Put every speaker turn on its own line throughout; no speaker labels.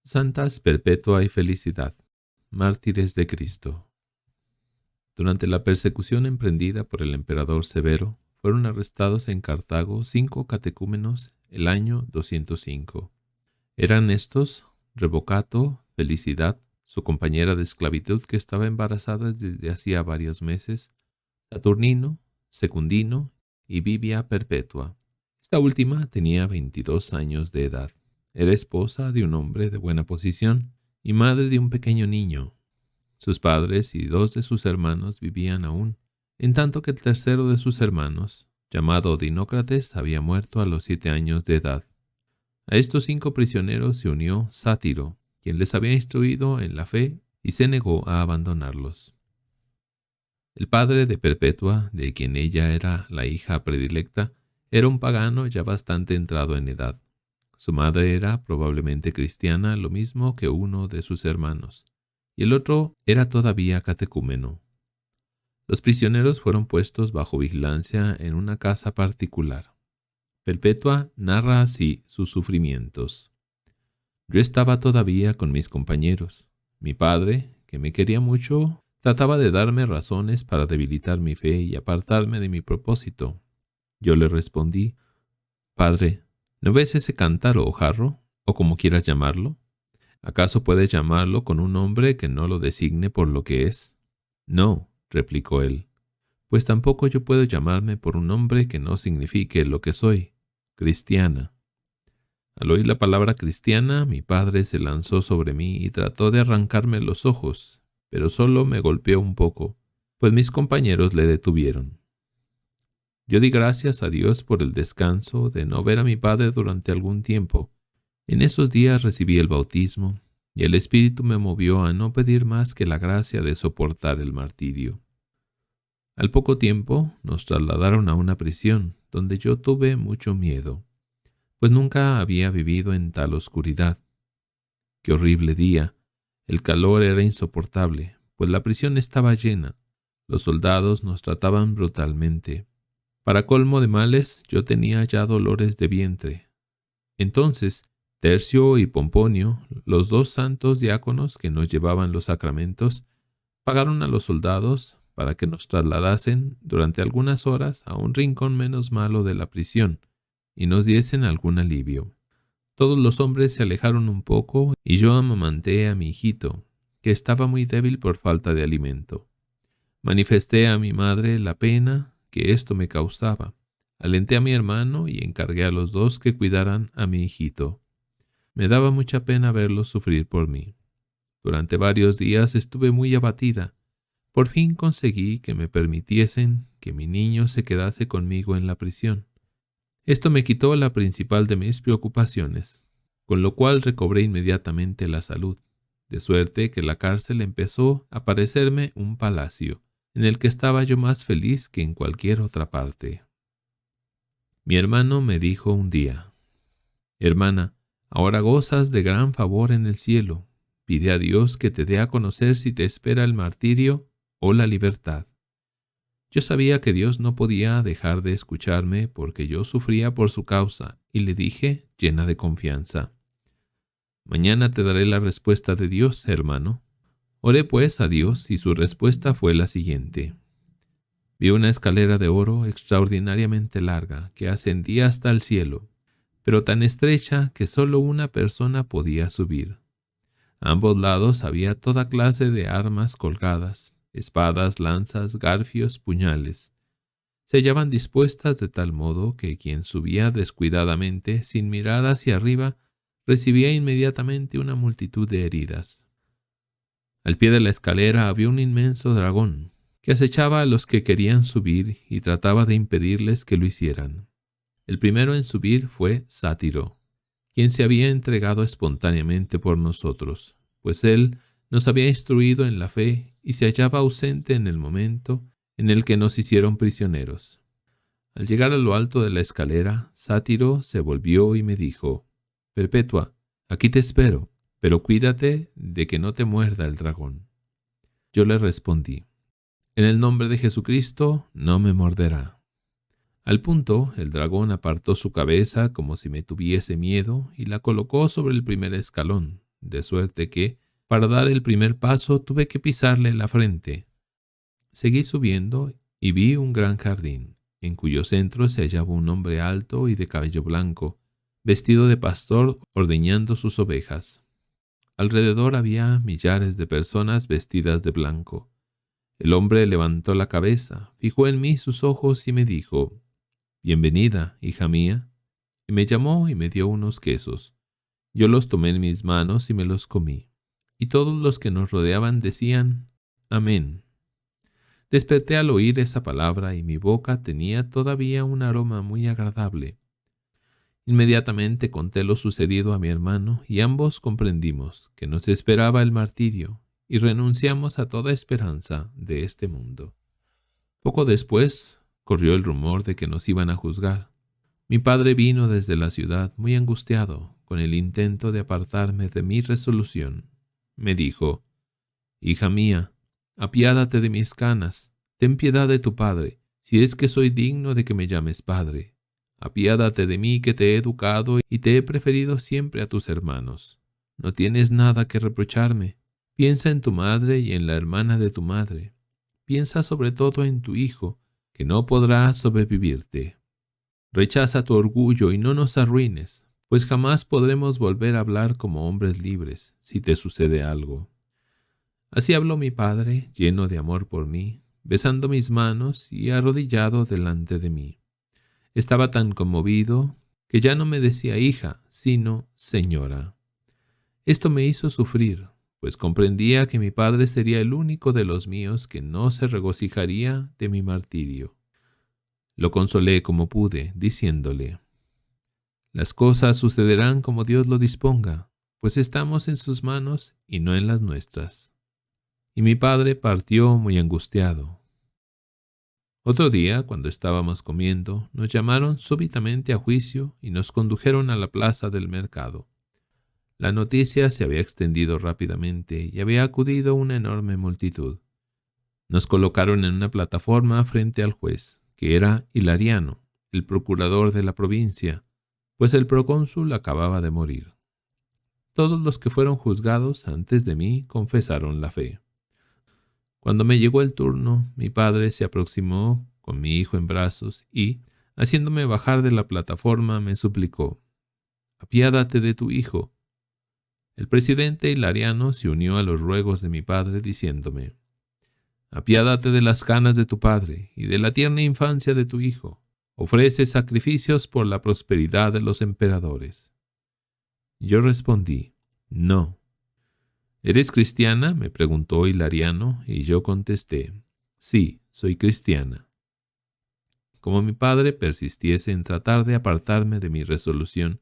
Santas Perpetua y Felicidad, mártires de Cristo. Durante la persecución emprendida por el emperador Severo, fueron arrestados en Cartago 5 catecúmenos el año 205. Eran estos Revocato, Felicidad, su compañera de esclavitud que estaba embarazada desde hacía varios meses, Saturnino, Secundino y Vivia Perpetua. Esta última tenía 22 años de edad. Era esposa de un hombre de buena posición y madre de un pequeño niño. Sus padres y 2 de sus hermanos vivían aún, en tanto que el tercero de sus hermanos, llamado Dinócrates, había muerto a los 7 años de edad. A estos 5 prisioneros se unió Sátiro, quien les había instruido en la fe y se negó a abandonarlos. El padre de Perpetua, de quien ella era la hija predilecta, era un pagano ya bastante entrado en edad. Su madre era probablemente cristiana, lo mismo que uno de sus hermanos, y el otro era todavía catecúmeno. Los prisioneros fueron puestos bajo vigilancia en una casa particular. Perpetua narra así sus sufrimientos. Yo estaba todavía con mis compañeros. Mi padre, que me quería mucho, trataba de darme razones para debilitar mi fe y apartarme de mi propósito. Yo le respondí: Padre, ¿no ves ese cántaro o jarro, o como quieras llamarlo? ¿Acaso puedes llamarlo con un nombre que no lo designe por lo que es? No, replicó él, pues tampoco yo puedo llamarme por un nombre que no signifique lo que soy, cristiana. Al oír la palabra cristiana, mi padre se lanzó sobre mí y trató de arrancarme los ojos, pero solo me golpeó un poco, pues mis compañeros le detuvieron. Yo di gracias a Dios por el descanso de no ver a mi padre durante algún tiempo. En esos días recibí el bautismo, y el Espíritu me movió a no pedir más que la gracia de soportar el martirio. Al poco tiempo nos trasladaron a una prisión, donde yo tuve mucho miedo, pues nunca había vivido en tal oscuridad. ¡Qué horrible día! El calor era insoportable, pues la prisión estaba llena. Los soldados nos trataban brutalmente. Para colmo de males, yo tenía ya dolores de vientre. Entonces, Tercio y Pomponio, los 2 santos diáconos que nos llevaban los sacramentos, pagaron a los soldados para que nos trasladasen durante algunas horas a un rincón menos malo de la prisión y nos diesen algún alivio. Todos los hombres se alejaron un poco y yo amamanté a mi hijito, que estaba muy débil por falta de alimento. Manifesté a mi madre la pena que esto me causaba. Alenté a mi hermano y encargué a los 2 que cuidaran a mi hijito. Me daba mucha pena verlos sufrir por mí. Durante varios días estuve muy abatida. Por fin conseguí que me permitiesen que mi niño se quedase conmigo en la prisión. Esto me quitó la principal de mis preocupaciones, con lo cual recobré inmediatamente la salud, de suerte que la cárcel empezó a parecerme un palacio, en el que estaba yo más feliz que en cualquier otra parte. Mi hermano me dijo un día: Hermana, ahora gozas de gran favor en el cielo. Pide a Dios que te dé a conocer si te espera el martirio o la libertad. Yo sabía que Dios no podía dejar de escucharme porque yo sufría por su causa, y le dije, llena de confianza: Mañana te daré la respuesta de Dios, hermano. Oré pues a Dios y su respuesta fue la siguiente. Vi una escalera de oro extraordinariamente larga que ascendía hasta el cielo, pero tan estrecha que solo una persona podía subir. A ambos lados había toda clase de armas colgadas, espadas, lanzas, garfios, puñales. Se hallaban dispuestas de tal modo que quien subía descuidadamente, sin mirar hacia arriba, recibía inmediatamente una multitud de heridas. Al pie de la escalera había un inmenso dragón, que acechaba a los que querían subir y trataba de impedirles que lo hicieran. El primero en subir fue Sátiro, quien se había entregado espontáneamente por nosotros, pues él nos había instruido en la fe y se hallaba ausente en el momento en el que nos hicieron prisioneros. Al llegar a lo alto de la escalera, Sátiro se volvió y me dijo: Perpetua, aquí te espero, pero cuídate de que no te muerda el dragón. Yo le respondí: En el nombre de Jesucristo no me morderá. Al punto, el dragón apartó su cabeza como si me tuviese miedo y la colocó sobre el primer escalón, de suerte que, para dar el primer paso, tuve que pisarle la frente. Seguí subiendo y vi un gran jardín, en cuyo centro se hallaba un hombre alto y de cabello blanco, vestido de pastor, ordeñando sus ovejas. Alrededor había millares de personas vestidas de blanco. El hombre levantó la cabeza, fijó en mí sus ojos y me dijo: «Bienvenida, hija mía», y me llamó y me dio unos quesos. Yo los tomé en mis manos y me los comí, y todos los que nos rodeaban decían: «Amén». Desperté al oír esa palabra y mi boca tenía todavía un aroma muy agradable. Inmediatamente conté lo sucedido a mi hermano y ambos comprendimos que nos esperaba el martirio y renunciamos a toda esperanza de este mundo. Poco después corrió el rumor de que nos iban a juzgar. Mi padre vino desde la ciudad muy angustiado con el intento de apartarme de mi resolución. Me dijo: «Hija mía, apiádate de mis canas, ten piedad de tu padre, si es que soy digno de que me llames padre. Apiádate de mí que te he educado y te he preferido siempre a tus hermanos. No tienes nada que reprocharme. Piensa en tu madre y en la hermana de tu madre. Piensa sobre todo en tu hijo, que no podrá sobrevivirte. Rechaza tu orgullo y no nos arruines, pues jamás podremos volver a hablar como hombres libres si te sucede algo». Así habló mi padre, lleno de amor por mí, besando mis manos y arrodillado delante de mí. Estaba tan conmovido que ya no me decía hija, sino señora. Esto me hizo sufrir, pues comprendía que mi padre sería el único de los míos que no se regocijaría de mi martirio. Lo consolé como pude, diciéndole: «Las cosas sucederán como Dios lo disponga, pues estamos en sus manos y no en las nuestras». Y mi padre partió muy angustiado. Otro día, cuando estábamos comiendo, nos llamaron súbitamente a juicio y nos condujeron a la plaza del mercado. La noticia se había extendido rápidamente y había acudido una enorme multitud. Nos colocaron en una plataforma frente al juez, que era Hilariano, el procurador de la provincia, pues el procónsul acababa de morir. Todos los que fueron juzgados antes de mí confesaron la fe. Cuando me llegó el turno, mi padre se aproximó con mi hijo en brazos y, haciéndome bajar de la plataforma, me suplicó: «Apiádate de tu hijo». El presidente Hilariano se unió a los ruegos de mi padre diciéndome: «Apiádate de las canas de tu padre y de la tierna infancia de tu hijo. Ofrece sacrificios por la prosperidad de los emperadores». Yo respondí: «No». «¿Eres cristiana?», me preguntó Hilariano, y yo contesté: «Sí, soy cristiana». Como mi padre persistiese en tratar de apartarme de mi resolución,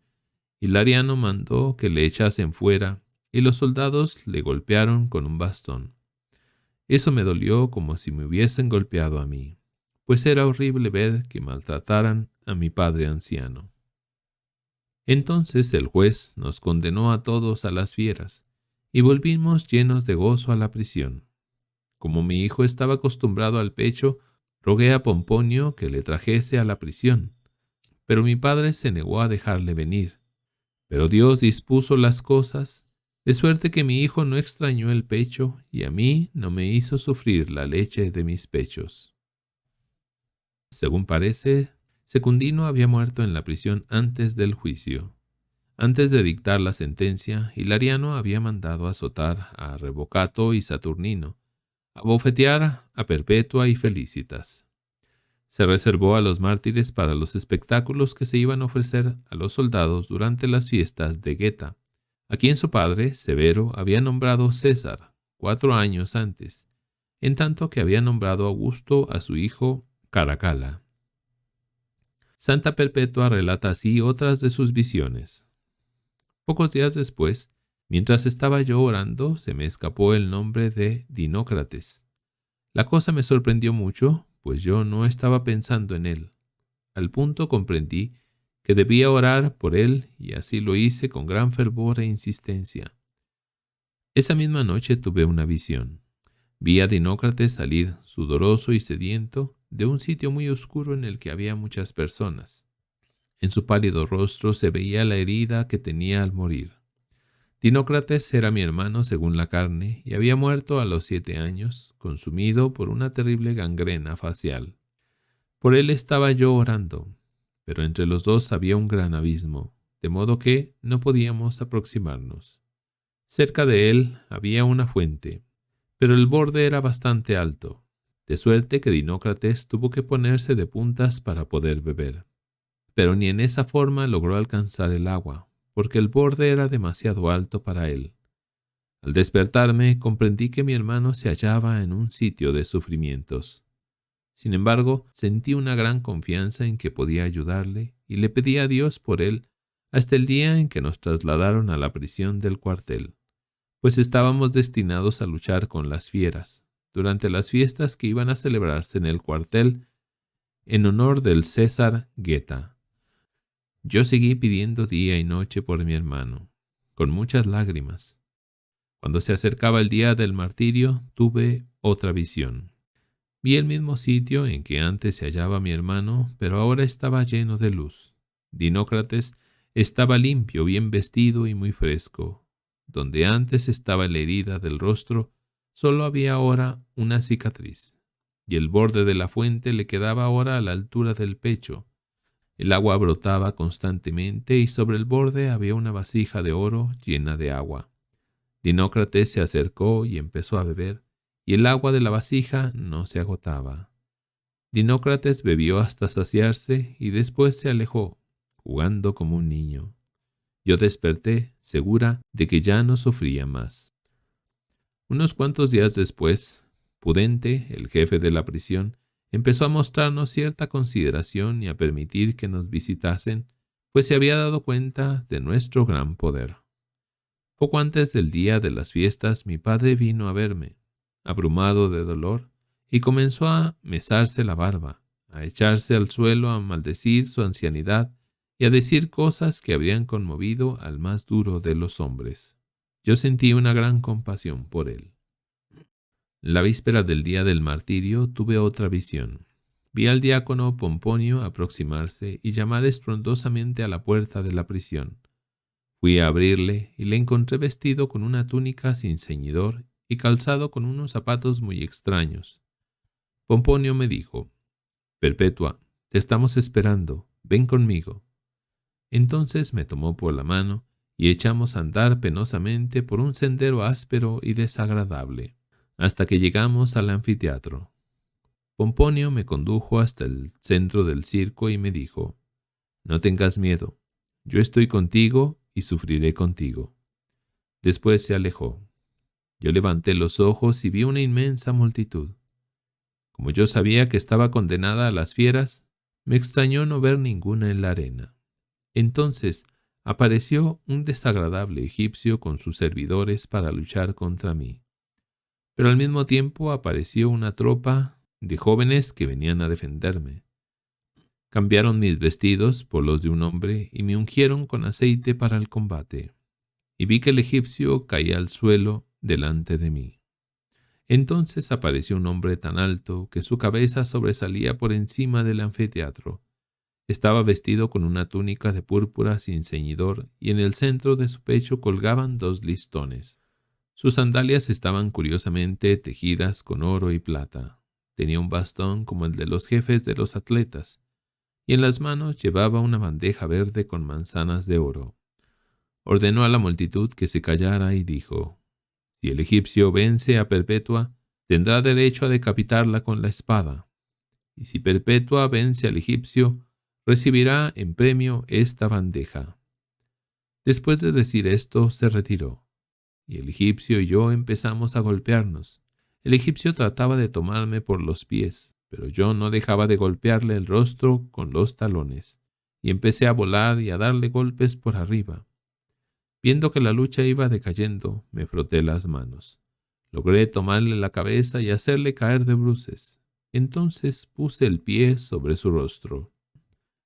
Hilariano mandó que le echasen fuera y los soldados le golpearon con un bastón. Eso me dolió como si me hubiesen golpeado a mí, pues era horrible ver que maltrataran a mi padre anciano. Entonces el juez nos condenó a todos a las fieras, y volvimos llenos de gozo a la prisión. Como mi hijo estaba acostumbrado al pecho, rogué a Pomponio que le trajese a la prisión, pero mi padre se negó a dejarle venir. Pero Dios dispuso las cosas, de suerte que mi hijo no extrañó el pecho y a mí no me hizo sufrir la leche de mis pechos. Según parece, Secundino había muerto en la prisión antes del juicio. Antes de dictar la sentencia, Hilariano había mandado azotar a Revocato y Saturnino, abofetear a Perpetua y Felicitas. Se reservó a los mártires para los espectáculos que se iban a ofrecer a los soldados durante las fiestas de Geta, a quien su padre, Severo, había nombrado César 4 años antes, en tanto que había nombrado Augusto a su hijo Caracalla. Santa Perpetua relata así otras de sus visiones. Pocos días después, mientras estaba yo orando, se me escapó el nombre de Dinócrates. La cosa me sorprendió mucho, pues yo no estaba pensando en él. Al punto comprendí que debía orar por él y así lo hice con gran fervor e insistencia. Esa misma noche tuve una visión. Vi a Dinócrates salir, sudoroso y sediento, de un sitio muy oscuro en el que había muchas personas. En su pálido rostro se veía la herida que tenía al morir. Dinócrates era mi hermano según la carne y había muerto a los 7 años, consumido por una terrible gangrena facial. Por él estaba yo orando, pero entre los dos había un gran abismo, de modo que no podíamos aproximarnos. Cerca de él había una fuente, pero el borde era bastante alto, de suerte que Dinócrates tuvo que ponerse de puntas para poder beber. Pero ni en esa forma logró alcanzar el agua, porque el borde era demasiado alto para él. Al despertarme, comprendí que mi hermano se hallaba en un sitio de sufrimientos. Sin embargo, sentí una gran confianza en que podía ayudarle y le pedí a Dios por él hasta el día en que nos trasladaron a la prisión del cuartel, pues estábamos destinados a luchar con las fieras durante las fiestas que iban a celebrarse en el cuartel en honor del César Geta. Yo seguí pidiendo día y noche por mi hermano, con muchas lágrimas. Cuando se acercaba el día del martirio, tuve otra visión. Vi el mismo sitio en que antes se hallaba mi hermano, pero ahora estaba lleno de luz. Dinócrates estaba limpio, bien vestido y muy fresco. Donde antes estaba la herida del rostro, solo había ahora una cicatriz, y el borde de la fuente le quedaba ahora a la altura del pecho. El agua brotaba constantemente y sobre el borde había una vasija de oro llena de agua. Dinócrates se acercó y empezó a beber, y el agua de la vasija no se agotaba. Dinócrates bebió hasta saciarse y después se alejó, jugando como un niño. Yo desperté, segura de que ya no sufría más. Unos cuantos días después, Pudente, el jefe de la prisión, empezó a mostrarnos cierta consideración y a permitir que nos visitasen, pues se había dado cuenta de nuestro gran poder. Poco antes del día de las fiestas, mi padre vino a verme, abrumado de dolor, y comenzó a mesarse la barba, a echarse al suelo, a maldecir su ancianidad y a decir cosas que habrían conmovido al más duro de los hombres. Yo sentí una gran compasión por él. La víspera del día del martirio tuve otra visión. Vi al diácono Pomponio aproximarse y llamar estruendosamente a la puerta de la prisión. Fui a abrirle y le encontré vestido con una túnica sin ceñidor y calzado con unos zapatos muy extraños. Pomponio me dijo: «Perpetua, te estamos esperando, ven conmigo». Entonces me tomó por la mano y echamos a andar penosamente por un sendero áspero y desagradable, hasta que llegamos al anfiteatro. Pomponio me condujo hasta el centro del circo y me dijo: «No tengas miedo, yo estoy contigo y sufriré contigo». Después se alejó. Yo levanté los ojos y vi una inmensa multitud. Como yo sabía que estaba condenada a las fieras, me extrañó no ver ninguna en la arena. Entonces apareció un desagradable egipcio con sus servidores para luchar contra mí. Pero al mismo tiempo apareció una tropa de jóvenes que venían a defenderme. Cambiaron mis vestidos por los de un hombre y me ungieron con aceite para el combate. Y vi que el egipcio caía al suelo delante de mí. Entonces apareció un hombre tan alto que su cabeza sobresalía por encima del anfiteatro. Estaba vestido con una túnica de púrpura sin ceñidor y en el centro de su pecho colgaban 2 listones. Sus sandalias estaban curiosamente tejidas con oro y plata. Tenía un bastón como el de los jefes de los atletas, y en las manos llevaba una bandeja verde con manzanas de oro. Ordenó a la multitud que se callara y dijo: «Si el egipcio vence a Perpetua, tendrá derecho a decapitarla con la espada. Y si Perpetua vence al egipcio, recibirá en premio esta bandeja». Después de decir esto, se retiró, y el egipcio y yo empezamos a golpearnos. El egipcio trataba de tomarme por los pies, pero yo no dejaba de golpearle el rostro con los talones, y empecé a volar y a darle golpes por arriba. Viendo que la lucha iba decayendo, me froté las manos. Logré tomarle la cabeza y hacerle caer de bruces. Entonces puse el pie sobre su rostro.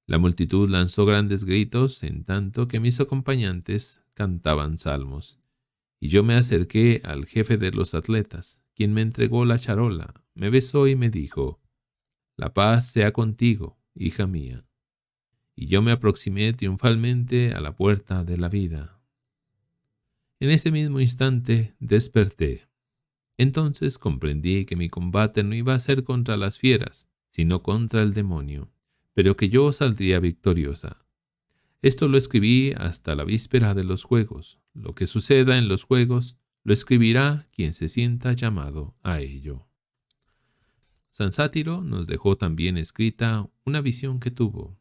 La multitud lanzó grandes gritos en tanto que mis acompañantes cantaban salmos. Y yo me acerqué al jefe de los atletas, quien me entregó la charola, me besó y me dijo: «La paz sea contigo, hija mía». Y yo me aproximé triunfalmente a la puerta de la vida. En ese mismo instante desperté. Entonces comprendí que mi combate no iba a ser contra las fieras, sino contra el demonio, pero que yo saldría victoriosa. Esto lo escribí hasta la víspera de los juegos. Lo que suceda en los juegos lo escribirá quien se sienta llamado a ello. San Sátiro nos dejó también escrita una visión que tuvo.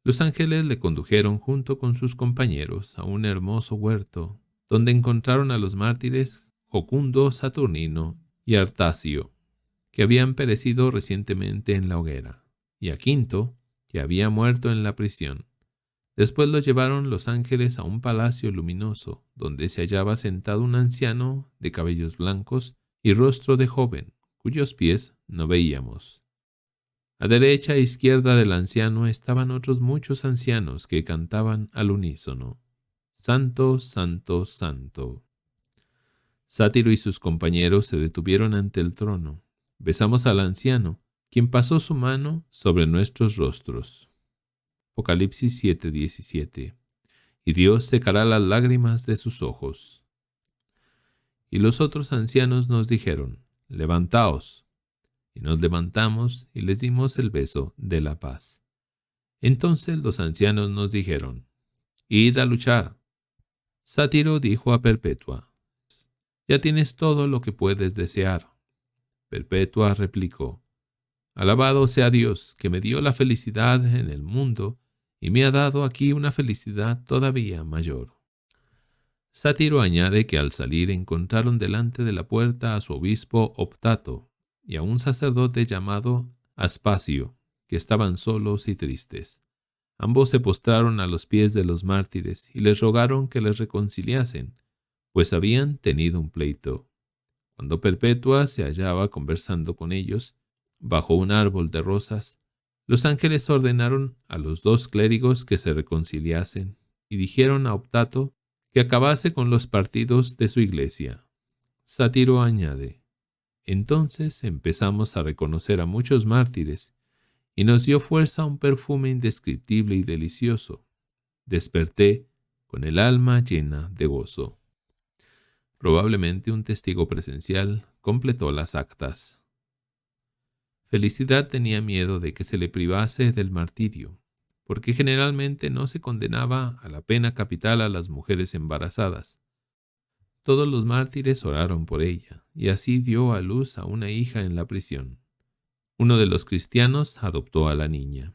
Los ángeles le condujeron junto con sus compañeros a un hermoso huerto, donde encontraron a los mártires Jocundo, Saturnino y Artacio, que habían perecido recientemente en la hoguera, y a Quinto, que había muerto en la prisión. Después lo llevaron los ángeles a un palacio luminoso, donde se hallaba sentado un anciano de cabellos blancos y rostro de joven, cuyos pies no veíamos. A derecha e izquierda del anciano estaban otros muchos ancianos que cantaban al unísono: Santo, Santo, Santo. Sátiro y sus compañeros se detuvieron ante el trono. Besamos al anciano, quien pasó su mano sobre nuestros rostros. Apocalipsis 7:17. Y Dios secará las lágrimas de sus ojos. Y los otros ancianos nos dijeron: levantaos. Y nos levantamos y les dimos el beso de la paz. Entonces los ancianos nos dijeron: id a luchar. Sátiro dijo a Perpetua: ya tienes todo lo que puedes desear. Perpetua replicó: alabado sea Dios, que me dio la felicidad en el mundo y me ha dado aquí una felicidad todavía mayor. Sátiro añade que al salir encontraron delante de la puerta a su obispo Optato y a un sacerdote llamado Aspacio, que estaban solos y tristes. Ambos se postraron a los pies de los mártires y les rogaron que les reconciliasen, pues habían tenido un pleito. Cuando Perpetua se hallaba conversando con ellos, bajo un árbol de rosas, los ángeles ordenaron a los dos clérigos que se reconciliasen y dijeron a Optato que acabase con los partidos de su iglesia. Sátiro añade: entonces empezamos a reconocer a muchos mártires y nos dio fuerza un perfume indescriptible y delicioso. Desperté con el alma llena de gozo. Probablemente un testigo presencial completó las actas. Felicidad tenía miedo de que se le privase del martirio, porque generalmente no se condenaba a la pena capital a las mujeres embarazadas. Todos los mártires oraron por ella, y así dio a luz a una hija en la prisión. Uno de los cristianos adoptó a la niña.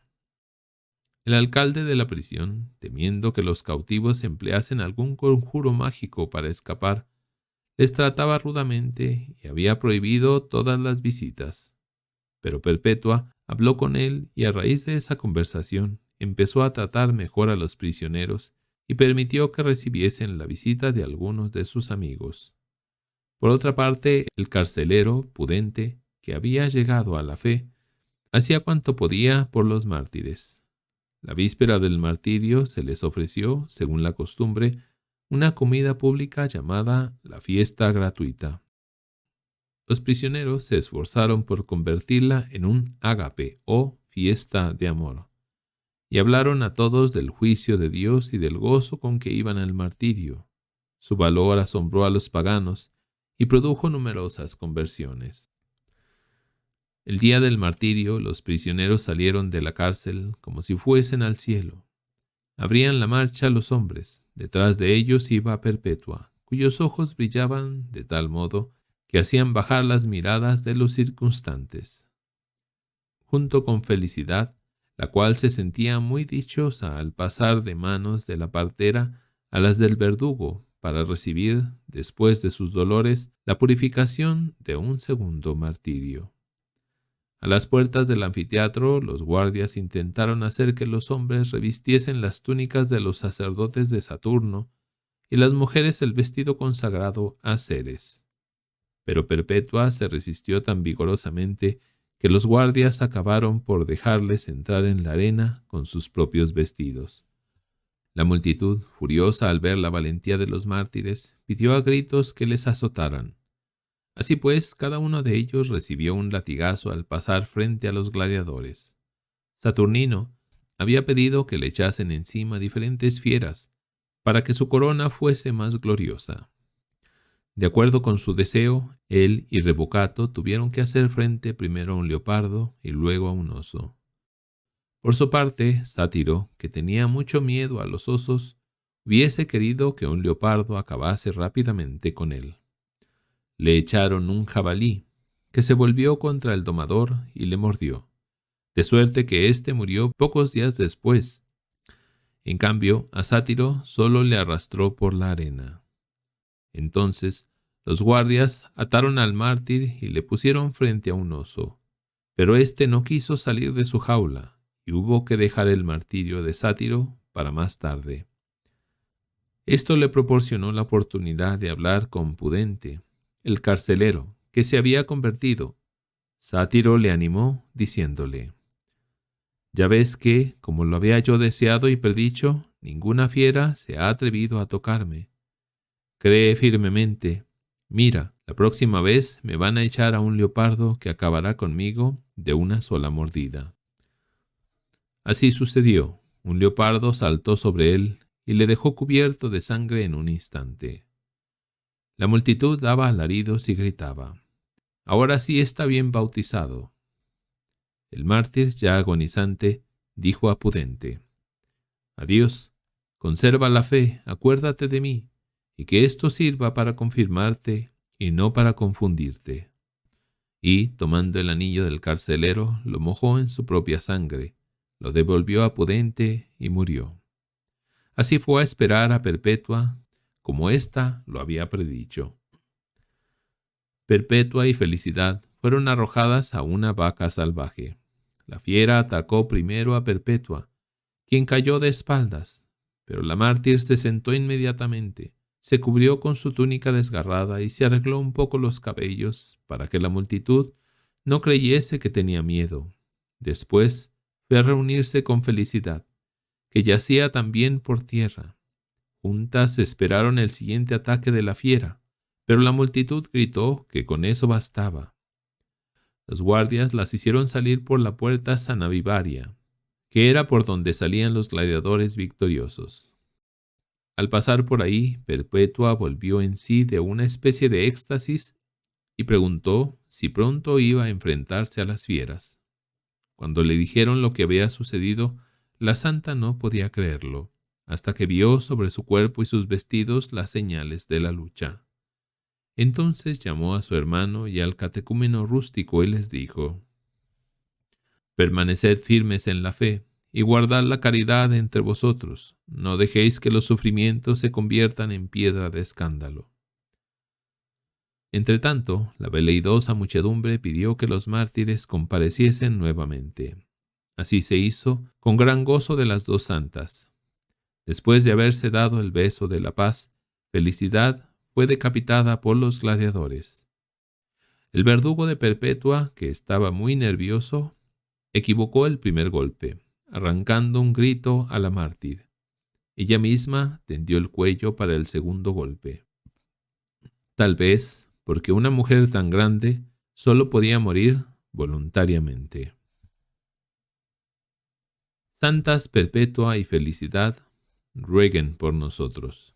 El alcalde de la prisión, temiendo que los cautivos empleasen algún conjuro mágico para escapar, les trataba rudamente y había prohibido todas las visitas. Pero Perpetua habló con él y a raíz de esa conversación empezó a tratar mejor a los prisioneros y permitió que recibiesen la visita de algunos de sus amigos. Por otra parte, el carcelero, Pudente, que había llegado a la fe, hacía cuanto podía por los mártires. La víspera del martirio se les ofreció, según la costumbre, una comida pública llamada la fiesta gratuita. Los prisioneros se esforzaron por convertirla en un ágape o fiesta de amor, y hablaron a todos del juicio de Dios y del gozo con que iban al martirio. Su valor asombró a los paganos y produjo numerosas conversiones. El día del martirio, los prisioneros salieron de la cárcel como si fuesen al cielo. Abrían la marcha los hombres. Detrás de ellos iba Perpetua, cuyos ojos brillaban de tal modo que hacían bajar las miradas de los circunstantes. Junto con Felicidad, la cual se sentía muy dichosa al pasar de manos de la partera a las del verdugo para recibir, después de sus dolores, la purificación de un segundo martirio. A las puertas del anfiteatro, los guardias intentaron hacer que los hombres revistiesen las túnicas de los sacerdotes de Saturno y las mujeres el vestido consagrado a Ceres. Pero Perpetua se resistió tan vigorosamente que los guardias acabaron por dejarles entrar en la arena con sus propios vestidos. La multitud, furiosa al ver la valentía de los mártires, pidió a gritos que les azotaran. Así pues, cada uno de ellos recibió un latigazo al pasar frente a los gladiadores. Saturnino había pedido que le echasen encima diferentes fieras, para que su corona fuese más gloriosa. De acuerdo con su deseo, él y Revocato tuvieron que hacer frente primero a un leopardo y luego a un oso. Por su parte, Sátiro, que tenía mucho miedo a los osos, hubiese querido que un leopardo acabase rápidamente con él. Le echaron un jabalí, que se volvió contra el domador y le mordió, de suerte que éste murió pocos días después. En cambio, a Sátiro solo le arrastró por la arena. Entonces los guardias ataron al mártir y le pusieron frente a un oso, pero éste no quiso salir de su jaula y hubo que dejar el martirio de Sátiro para más tarde. Esto le proporcionó la oportunidad de hablar con Pudente, el carcelero, que se había convertido. Sátiro le animó, diciéndole: «Ya ves que, como lo había yo deseado y predicho, ninguna fiera se ha atrevido a tocarme. Cree firmemente. Mira, la próxima vez me van a echar a un leopardo que acabará conmigo de una sola mordida». Así sucedió. Un leopardo saltó sobre él y le dejó cubierto de sangre en un instante. La multitud daba alaridos y gritaba: «Ahora sí está bien bautizado». El mártir, ya agonizante, dijo a Pudente: «Adiós, conserva la fe, acuérdate de mí, y que esto sirva para confirmarte y no para confundirte». Y, tomando el anillo del carcelero, lo mojó en su propia sangre, lo devolvió a Pudente y murió. Así fue a esperar a Perpetua, como ésta lo había predicho. Perpetua y Felicidad fueron arrojadas a una vaca salvaje. La fiera atacó primero a Perpetua, quien cayó de espaldas, pero la mártir se sentó inmediatamente, se cubrió con su túnica desgarrada y se arregló un poco los cabellos para que la multitud no creyese que tenía miedo. Después fue a reunirse con Felicidad, que yacía también por tierra. Juntas esperaron el siguiente ataque de la fiera, pero la multitud gritó que con eso bastaba. Los guardias las hicieron salir por la puerta Sanavivaria, que era por donde salían los gladiadores victoriosos. Al pasar por ahí, Perpetua volvió en sí de una especie de éxtasis y preguntó si pronto iba a enfrentarse a las fieras. Cuando le dijeron lo que había sucedido, la santa no podía creerlo, hasta que vio sobre su cuerpo y sus vestidos las señales de la lucha. Entonces llamó a su hermano y al catecúmeno rústico y les dijo: «Permaneced firmes en la fe y guardad la caridad entre vosotros. No dejéis que los sufrimientos se conviertan en piedra de escándalo». Entretanto, la veleidosa muchedumbre pidió que los mártires compareciesen nuevamente. Así se hizo, con gran gozo de las dos santas. Después de haberse dado el beso de la paz, Felicidad fue decapitada por los gladiadores. El verdugo de Perpetua, que estaba muy nervioso, equivocó el primer golpe, arrancando un grito a la mártir. Ella misma tendió el cuello para el segundo golpe. Tal vez porque una mujer tan grande solo podía morir voluntariamente. Santas Perpetua y Felicidad, rueguen por nosotros.